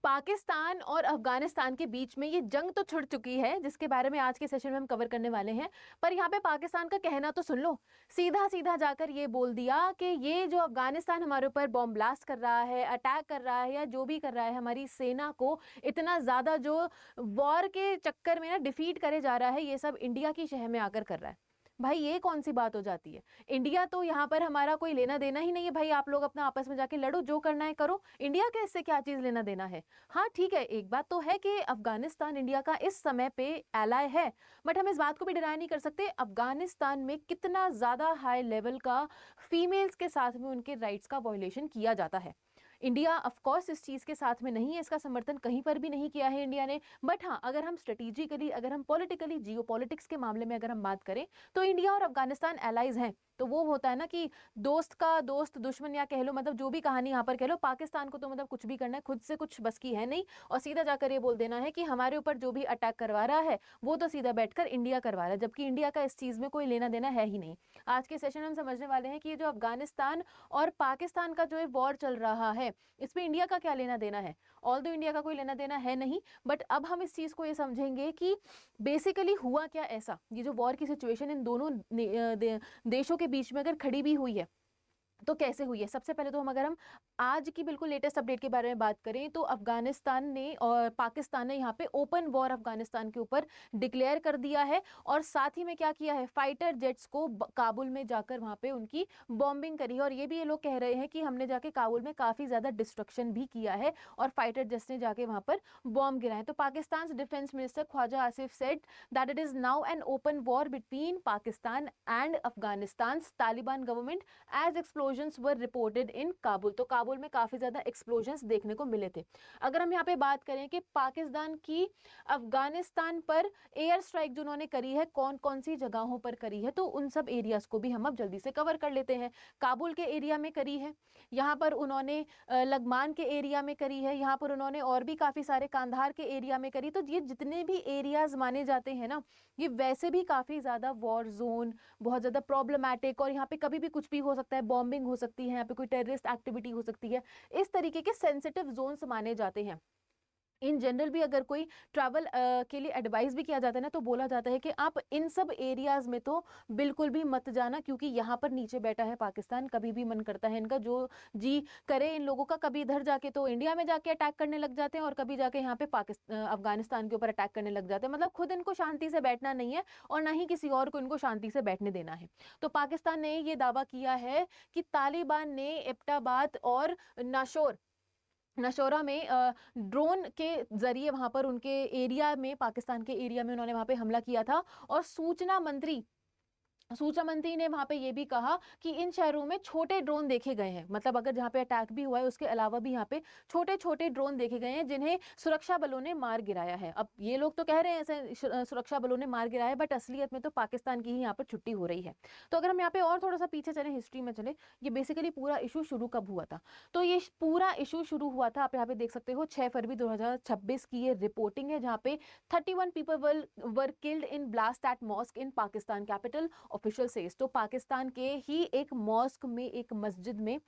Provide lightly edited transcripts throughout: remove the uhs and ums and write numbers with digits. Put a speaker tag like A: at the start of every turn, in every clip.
A: पाकिस्तान और अफगानिस्तान के बीच में ये जंग तो छिड़ चुकी है, जिसके बारे में आज के सेशन में हम कवर करने वाले हैं। पर यहाँ पे पाकिस्तान का कहना तो सुन लो, सीधा सीधा जाकर ये बोल दिया कि ये जो अफगानिस्तान हमारे ऊपर बॉम्ब ब्लास्ट कर रहा है, अटैक कर रहा है या जो भी कर रहा है, हमारी सेना को इतना ज़्यादा जो वॉर के चक्कर में ना डिफीट करे जा रहा है, ये सब इंडिया की शह में आकर कर रहा है। भाई ये कौन सी बात हो जाती है? इंडिया तो यहाँ पर हमारा कोई लेना देना ही नहीं है भाई, आप लोग अपना आपस में जाके लड़ो, जो करना है करो, इंडिया के इससे क्या चीज लेना देना है। हाँ ठीक है, एक बात तो है कि अफगानिस्तान इंडिया का इस समय पे एलाय है, बट हम इस बात को भी डिनाई नहीं कर सकते अफगानिस्तान में कितना ज्यादा हाई लेवल का फीमेल्स के साथ में उनके राइट्स का वायलेशन किया जाता है। इंडिया ऑफ कोर्स इस चीज़ के साथ में नहीं है, इसका समर्थन कहीं पर भी नहीं किया है इंडिया ने। बट हाँ, अगर हम स्ट्रेटेजिकली, अगर हम पॉलिटिकली, जियो पॉलिटिक्स के मामले में अगर हम बात करें तो इंडिया और अफगानिस्तान एलाइज हैं। तो वो होता है ना कि दोस्त का दोस्त दुश्मन, या कह लो मतलब जो भी कहानी यहाँ पर कह लो, पाकिस्तान को तो मतलब कुछ भी करना है, खुद से कुछ बस की है नहीं, और सीधा जाकर ये बोल देना है कि हमारे ऊपर जो भी अटैक करवा रहा है वो तो सीधा बैठकर इंडिया करवा रहा है, जबकि इंडिया का इस चीज़ में कोई लेना देना है ही नहीं। आज के सेशन में हम समझने वाले हैं कि ये जो अफगानिस्तान और पाकिस्तान का जो वॉर चल रहा है, इसमें इंडिया का क्या लेना देना है। ऑल दो इंडिया का कोई लेना देना है नहीं, बट अब हम इस चीज़ को ये समझेंगे कि बेसिकली हुआ क्या ऐसा, ये जो वॉर की सिचुएशन इन दोनों देशों के बीच में अगर खड़ी भी हुई है तो कैसे हुई है। सबसे पहले तो अगर हम आज की बिल्कुल लेटेस्ट अपडेट के बारे में बात करें तो अफगानिस्तान ने और पाकिस्तान ने यहाँ पे ओपन वॉर अफगानिस्तान के ऊपर डिक्लेयर कर दिया है, और साथ ही में क्या किया है, फाइटर जेट्स को काबुल में जाकर वहाँ पे उनकी बॉम्बिंग करी है। और ये भी ये लोग कह रहे हैं कि हमने जाके काबुल में काफ़ी ज़्यादा डिस्ट्रक्शन भी किया है और फाइटर जेट्स ने जाके वहाँ पर बॉम्ब गिराए। तो Pakistan defence minister Khawaja Asif said that it is now an open war between Pakistan and Afghanistan Taliban government as explosions were reported in Kabul. तो काबुल में काफी ज्यादा एक्सप्लोजन्स देखने को मिले थे। अगर हम यहाँ पे बात करें कि पाकिस्तान की अफगानिस्तान पर एयर स्ट्राइक जो उन्होंने करी है, कौन कौन सी जगहों पर करी है, तो उन सब एरियाज को भी हम अब जल्दी से कवर कर लेते हैं। काबुल के एरिया में करी है, यहाँ पर उन्होंने लगमान के एरिया में करी है, यहाँ पर उन्होंने और भी काफी सारे कांधार के एरिया में करी। तो ये जितने भी एरियाज माने जाते हैं ना, ये वैसे भी काफी ज्यादा वॉर जोन, बहुत ज्यादा प्रॉब्लमैटिक, और यहाँ पे कभी भी कुछ भी हो सकता है, बॉम्बिंग हो सकती है, यहाँ पे कोई टेररिस्ट एक्टिविटी हो सकती है, इस तरीके के सेंसिटिव जोन्स माने जाते हैं। इन जनरल भी अगर कोई ट्रैवल के लिए एडवाइस भी किया जाता है ना, तो बोला जाता है कि आप इन सब एरियाज में तो बिल्कुल भी मत जाना, क्योंकि यहाँ पर नीचे बैठा है पाकिस्तान, कभी भी मन करता है इनका जो जी करे इन लोगों का, कभी इधर जाके तो इंडिया में जाके अटैक करने लग जाते हैं और कभी जाके यहाँ पे अफगानिस्तान के ऊपर अटैक करने लग जाते हैं। मतलब खुद इनको शांति से बैठना नहीं है और ना ही किसी और को इनको शांति से बैठने देना है। तो पाकिस्तान ने ये दावा किया है कि तालिबान ने एबटाबाद और नशोरा में ड्रोन के जरिए वहां पर उनके एरिया में, पाकिस्तान के एरिया में उन्होंने वहां पे हमला किया था। और सूचना मंत्री ने वहां पे ये भी कहा कि इन शहरों में छोटे ड्रोन देखे गए हैं, मतलब अगर जहां पे अटैक भी हुआ है उसके अलावा भी यहाँ पे छोटे छोटे ड्रोन देखे गए हैं जिन्हें सुरक्षा बलों ने मार गिराया है। अब ये लोग तो कह रहे हैं ऐसे सुरक्षा बलों ने मार गिराया है, बट असलियत में तो पाकिस्तान की ही यहाँ पर छुट्टी हो रही है। तो अगर हम यहाँ पे और थोड़ा सा पीछे चले, हिस्ट्री में चले, ये बेसिकली पूरा इशू शुरू कब हुआ था। तो ये पूरा इशू शुरू हुआ था, आप यहाँ पे देख सकते हो 6 फरवरी 2026 की ये रिपोर्टिंग है, जहाँ पे 31 people were killed in blast at mosque in Pakistan capital official says. तो पाकिस्तान के ही एक मॉस्क में, एक मस्जिद में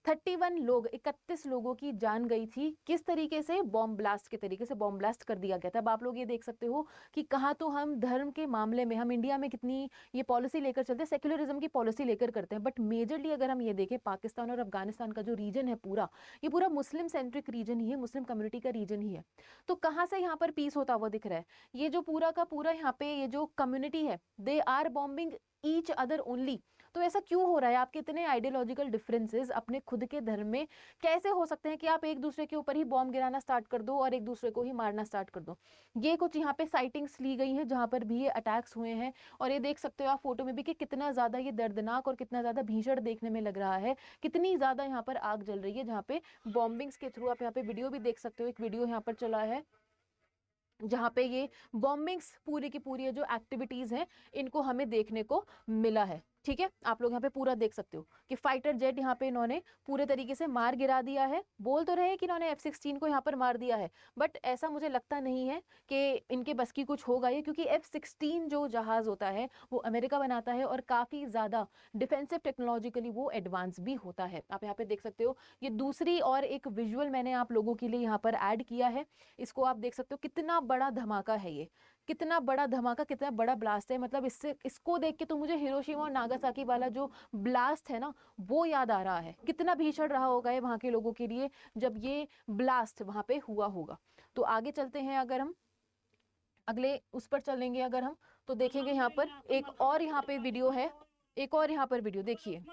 A: 31 लोगों की जान गई थी। किस तरीके से? बॉम्ब ब्लास्ट के तरीके से बॉम्ब ब्लास्ट कर दिया गया था। अब आप लोग ये देख सकते हो कि कहाँ तो हम धर्म के मामले में, हम इंडिया में कितनी ये पॉलिसी लेकर चलते हैं, सेक्युलरिज्म की पॉलिसी लेकर करते हैं, बट मेजरली अगर हम ये देखें, पाकिस्तान और अफगानिस्तान का जो रीजन है पूरा, ये पूरा मुस्लिम सेंट्रिक रीजन ही है, मुस्लिम कम्युनिटी का रीजन ही है। तो कहाँ से यहाँ पर पीस होता हुआ दिख रहा है? ये जो पूरा का पूरा यहाँ पे ये जो कम्युनिटी है, they are bombing each other only. तो ऐसा क्यों हो रहा है? आपके इतने आइडियोलॉजिकल डिफरेंसेस अपने खुद के धर्म में कैसे हो सकते हैं कि आप एक दूसरे के ऊपर ही बॉम्ब गिराना स्टार्ट कर दो और एक दूसरे को ही मारना स्टार्ट कर दो। ये कुछ यहाँ पे साइटिंग्स ली गई हैं जहां पर भी ये अटैक्स हुए हैं, और ये देख सकते हो आप फोटो में भी कि कितना ज्यादा ये दर्दनाक और कितना ज्यादा भीषण देखने में लग रहा है, कितनी ज्यादा यहाँ पर आग जल रही है, जहाँ पे बॉम्बिंग्स के थ्रू। आप यहाँ पे वीडियो भी देख सकते हो, एक वीडियो यहाँ पर चला है जहाँ पे ये बॉम्बिंग्स पूरी की पूरी जो एक्टिविटीज हैं इनको हमें देखने को मिला है। ठीक है, आप लोग यहाँ पे पूरा देख सकते हो कि फाइटर जेट यहाँ पे इन्होंने पूरे तरीके से मार गिरा दिया है। बोल तो रहे हैं कि इन्होंने F-16 को यहाँ पर मार दिया है, बट ऐसा मुझे लगता नहीं है कि इनके बस की कुछ होगा ये, क्योंकि F-16 जो जहाज होता है वो अमेरिका बनाता है और काफ़ी ज़्यादा डिफेंसिव टेक्नोलॉजिकली वो एडवांस भी होता है। आप यहाँ पे देख सकते हो, ये दूसरी और एक विजुअल मैंने आप लोगों के लिए यहाँ पर ऐड किया है। इसको आप देख सकते हो कितना बड़ा धमाका है ये, कितना बड़ा धमाका, कितना बड़ा ब्लास्ट है। मतलब इससे, इसको देख के तो मुझे हिरोशिमा और नागासाकी वाला जो ब्लास्ट है ना वो याद आ रहा है। कितना भीषण रहा होगा ये वहाँ के लोगों के लिए जब ये ब्लास्ट वहाँ पे हुआ होगा। तो आगे चलते हैं, अगर हम अगले उस पर चलेंगे अगर हम, तो देखेंगे यहाँ पर एक और यहाँ पे वीडियो है, एक और यहाँ पर वीडियो देखिए।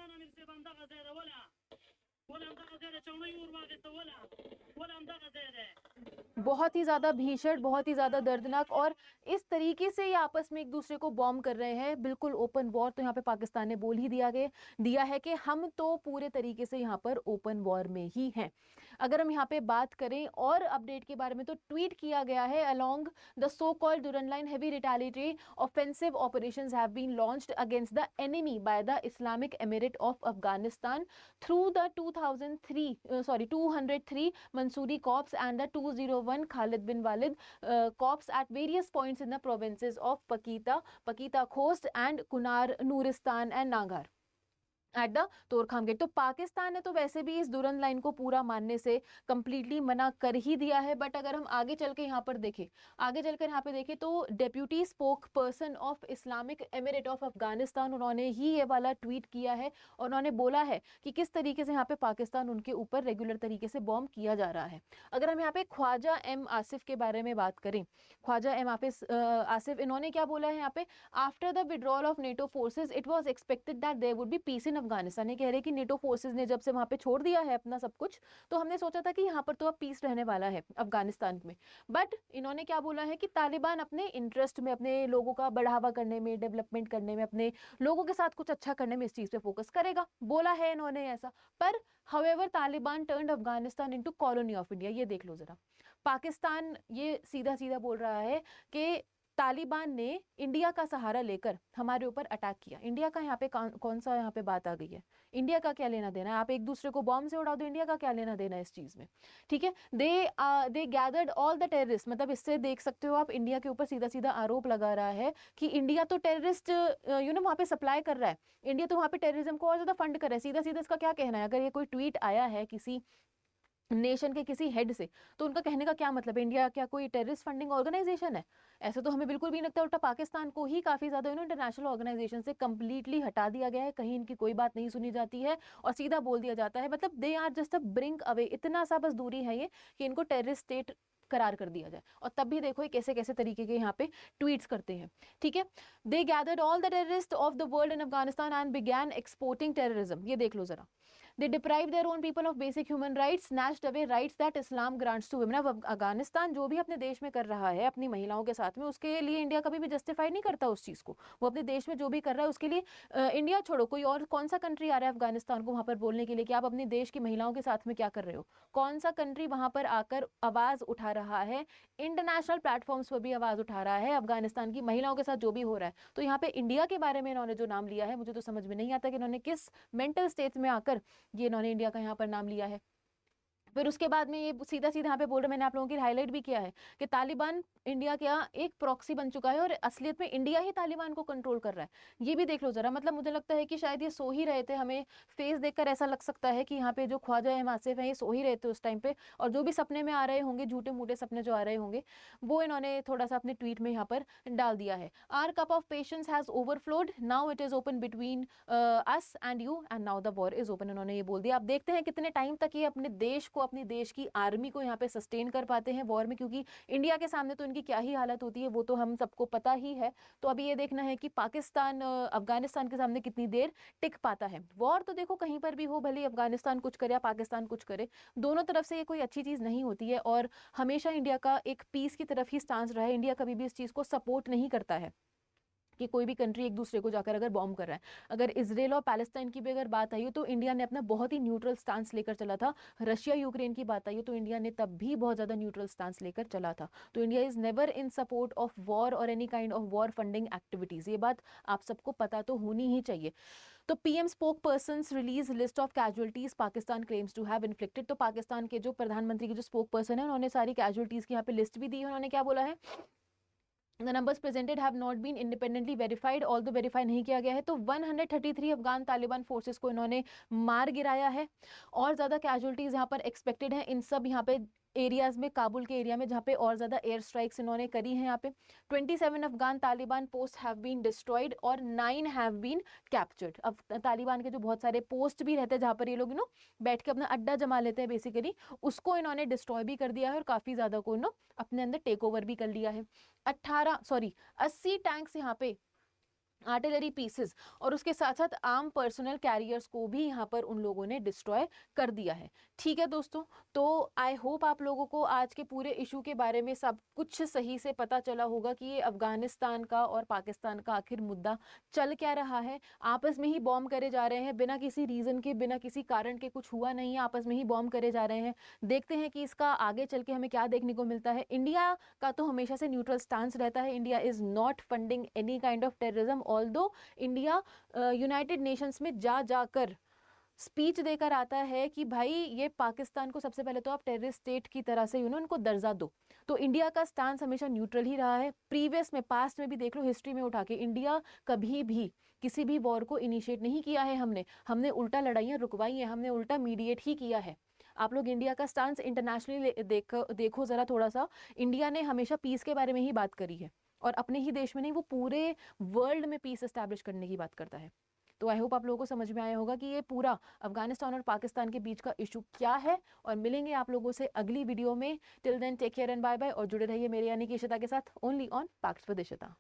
A: बहुत ही ज़्यादा भीषण, बहुत ही ज़्यादा दर्दनाक, और इस तरीके से ये आपस में एक दूसरे को बॉम्ब कर रहे हैं, बिल्कुल ओपन वॉर। तो यहाँ पे पाकिस्तान ने बोल ही दिया है कि हम तो पूरे तरीके से यहाँ पर ओपन वॉर में ही हैं। अगर हम यहाँ पे बात करें और अपडेट के बारे में, तो ट्वीट किया गया है, along the so called Durand line heavy retaliatory offensive operations have been launched against the enemy by the Islamic Emirate of Afghanistan through the 203 Mansouri Corps and the 201 Khalid bin Walid Corps at various points in the provinces of Pakita Khost and Kunar, Nuristan and Nangar at the Torkham gate. तो पाकिस्तान ने तो वैसे भी इस दुरंत line को पूरा मानने से कंप्लीटली मना कर ही दिया है, बट अगर हम आगे चल के यहाँ पर देखें, आगे चलकर यहाँ पे देखें, तो deputy spoke person of Islamic Emirate of Afghanistan, उन्होंने ही ये वाला ट्वीट किया है और उन्होंने बोला है कि किस तरीके से यहाँ पे पाकिस्तान उनके ऊपर रेगुलर तरीके से बॉम्ब किया जा रहा है। अगर हम यहाँ पे ख्वाजा एम आसिफ के बारे में बात करें, ख्वाजा एम आसिफ इन्होंने क्या बोला है यहाँ पे, after the withdrawal of NATO forces it was expected that there would be peace in Afghanistan. ये कह रहे हैं कि नेटो फोर्सेज ने जब से वहां पे छोड़ दिया है अपना सब कुछ, तो हमने सोचा था कि यहाँ पर तो अब पीस रहने वाला है अफगानिस्तान में। बट इन्होंने क्या बोला है कि तालिबान अपने इंटरेस्ट में, अपने लोगों का बढ़ावा करने में, डेवलपमेंट करने में, अपने लोगों के साथ कुछ अच्छा करने में इस चीज पे फोकस करेगा, बोला है इन्होंने ऐसा। पर however Taliban turned Afghanistan into colony of India. ये देख लो जरा, पाकिस्तान ये सीधा सीधा बोल रहा है कि तालिबान ने इंडिया का सहारा लेकर हमारे ऊपर अटैक किया। इंडिया का यहाँ पे कौन सा यहाँ पे बात आ गई है? इंडिया का क्या लेना देना है? आप एक दूसरे को बॉम्ब से उड़ा दो, इंडिया का क्या लेना देना है इस चीज में? ठीक है, they gathered all the terrorist. मतलब इससे देख सकते हो आप, इंडिया के ऊपर सीधा सीधा आरोप लगा रहा है कि इंडिया तो टेररिस्ट वहाँ पे सप्लाई कर रहा है, इंडिया तो वहाँ पे टेररिज्म को और ज्यादा फंड कर रहा है। सीधा सीधा इसका क्या कहना है? अगर ये कोई ट्वीट आया है किसी नेशन के किसी हेड से, तो उनका कहने का क्या मतलब है? इंडिया क्या कोई टेररिस्ट फंडिंग ऑर्गेनाइजेशन है? ऐसा तो हमें बिल्कुल भी नहीं लगता। उल्टा पाकिस्तान को ही काफ़ी ज़्यादा इंटरनेशनल ऑर्गेनाइजेशन से कंप्लीटली हटा दिया गया है, कहीं इनकी कोई बात नहीं सुनी जाती है और सीधा बोल दिया जाता है। मतलब they are just a brink away, इतना सा बस दूरी है ये कि इनको टेररिस्ट स्टेट करार कर दिया जाए। और तब भी देखो ये कैसे कैसे तरीके के यहाँ पे ट्वीट्स करते हैं। ठीक है, they gathered all the terrorist of the world in Afghanistan and began exporting terrorism. ये देख लो जरा, they deprive their own people of basic human rights, snatched away rights that Islam grants to women। अब अफगानिस्तान जो भी अपने देश में कर रहा है अपनी महिलाओं के साथ में, उसके लिए इंडिया कभी भी जस्टिफाई नहीं करता उस चीज़ को। वो अपने देश में जो भी कर रहा है उसके लिए इंडिया छोड़ो, कोई और कौन सा कंट्री आ रहा है अफगानिस्तान को वहाँ पर बोलने के लिए कि आप अपने देश की महिलाओं के साथ में क्या कर रहे हो? कौन सा कंट्री वहाँ पर आकर आवाज़ उठा रहा है? इंटरनेशनल प्लेटफॉर्म्स पर भी आवाज़ उठा रहा है अफगानिस्तान की महिलाओं के साथ जो भी हो रहा है। तो यहाँ पे इंडिया के बारे में इन्होंने जो नाम लिया है, मुझे तो समझ में नहीं आता कि इन्होंने किस मेंटल स्टेट में आकर ये इन्होंने इंडिया का यहाँ पर नाम लिया है। फिर उसके बाद में ये सीधा सीधा यहाँ पे बोल रहे, मैंने आप लोगों की हाईलाइट भी किया है कि तालिबान इंडिया का एक प्रॉक्सी बन चुका है और असलियत में इंडिया ही तालिबान को कंट्रोल कर रहा है। ये भी देख लो जरा। मतलब मुझे लगता है कि शायद ये सो ही रहे थे, हमें फेस देखकर ऐसा लग सकता है कि यहाँ पे जो ख्वाजा एम आसिफ हैं ये सो ही रहे थे उस टाइम पे, और जो भी सपने में आ रहे होंगे, झूठे मूठे सपने जो आ रहे होंगे, वो इन्होंने थोड़ा सा अपने ट्वीट में यहाँ पर डाल दिया है। Our cup of patience has overflowed, now it is open between us and you and now the war is open. इन्होंने ये बोल दिया। आप देखते हैं कितने टाइम तक ये अपने देश को, अपनी देश की आर्मी को यहाँ पे सस्टेन कर पाते हैं वॉर में, क्योंकि इंडिया के सामने तो इनकी क्या ही हालत होती है वो तो हम सबको पता ही है। तो अभी ये देखना है कि पाकिस्तान अफगानिस्तान के सामने कितनी देर टिक पाता है। वॉर तो देखो कहीं पर भी हो, भले अफगानिस्तान कुछ करे या पाकिस्तान कुछ करे, दोनों तरफ से ये कोई अच्छी चीज़ नहीं होती है और हमेशा इंडिया का एक पीस की तरफ ही स्टांस रहा है। इंडिया कभी भी इस चीज़ को सपोर्ट नहीं करता है कि कोई भी कंट्री एक दूसरे को जाकर अगर बॉम्ब कर रहा है। अगर इजराइल और पैलेस्टाइन की भी अगर बात आई हो तो इंडिया ने अपना बहुत ही न्यूट्रल स्टांस लेकर चला था। रशिया यूक्रेन की बात आई हो तो इंडिया ने तब भी बहुत ज़्यादा न्यूट्रल स्टांस लेकर चला था। तो India is never in support of war or any kind of war funding activities. ये बात आप सबको पता तो होनी ही चाहिए। तो PM spokespersons release list of casualties Pakistan claims to have inflicted. तो पाकिस्तान के जो प्रधानमंत्री के जो स्पोक पर्सन है उन्होंने सारी कैजुअलिटीज की यहाँ पे लिस्ट भी दी है। उन्होंने क्या बोला है, The numbers presented have not been independently verified, although verify नहीं किया गया है। तो 133 अफगान तालिबान फोर्सेस को इन्होंने मार गिराया है और ज़्यादा कैजुअलिटीज़ यहाँ पर एक्सपेक्टेड हैं इन सब यहाँ पे एरियाज़ में, काबुल के एरिया में जहाँ पे और ज़्यादा एयर स्ट्राइक्स इन्होंने करी हैं। यहाँ पे 27 Afghan Taliban post have been destroyed और 9 हैव बीन कैप्चर्ड। अब तालिबान के जो बहुत सारे पोस्ट भी रहते हैं जहाँ पर ये लोग बैठ के अपना अड्डा जमा लेते हैं बेसिकली, उसको इन्होंने डिस्ट्रॉय भी कर दिया है और काफ़ी ज़्यादा को अपने अंदर टेक ओवर भी कर लिया है। 80 टैंक्स यहाँ पे आर्टिलरी पीसेस और उसके साथ साथ आर्म पर्सनल कैरियर्स को भी यहाँ पर उन लोगों ने डिस्ट्रॉय कर दिया है। ठीक है दोस्तों, तो आई होप आप लोगों को आज के पूरे इशू के बारे में सब कुछ सही से पता चला होगा कि ये अफगानिस्तान का और पाकिस्तान का आखिर मुद्दा चल क्या रहा है। आपस में ही बॉम्ब करे जा रहे हैं, बिना किसी रीज़न के, बिना किसी कारण के, कुछ हुआ नहीं है, आपस में ही बॉम्ब करे जा रहे हैं। देखते हैं कि इसका आगे चल के हमें क्या देखने को मिलता है। इंडिया का तो हमेशा से न्यूट्रल स्टांस रहता है। India is not funding any kind of terrorism, although India United Nations में जाकर स्पीच देकर आता है कि भाई ये पाकिस्तान को सबसे पहले तो आप टेररिस्ट स्टेट की तरह से उनको दर्जा दो। तो इंडिया का स्टांस हमेशा न्यूट्रल ही रहा है। प्रीवियस में, पास्ट में भी देख लो, हिस्ट्री में उठा के, इंडिया कभी भी किसी भी वॉर को इनिशिएट नहीं किया है। हमने उल्टा लड़ाइयाँ रुकवाई हैं, हमने उल्टा मीडिएट ही किया है। आप लोग इंडिया का स्टांस इंटरनेशनली देखो ज़रा थोड़ा सा। इंडिया ने हमेशा पीस के बारे में ही बात करी है और अपने ही देश में नहीं, वो पूरे वर्ल्ड में पीस एस्टैब्लिश करने की बात करता है। तो आई होप आप लोगों को समझ में आया होगा कि ये पूरा अफगानिस्तान और पाकिस्तान के बीच का इशू क्या है। और मिलेंगे आप लोगों से अगली वीडियो में। Till then take care and bye bye, और जुड़े रहिए मेरे यानी कि इशिता के साथ, only on facts with Ishita.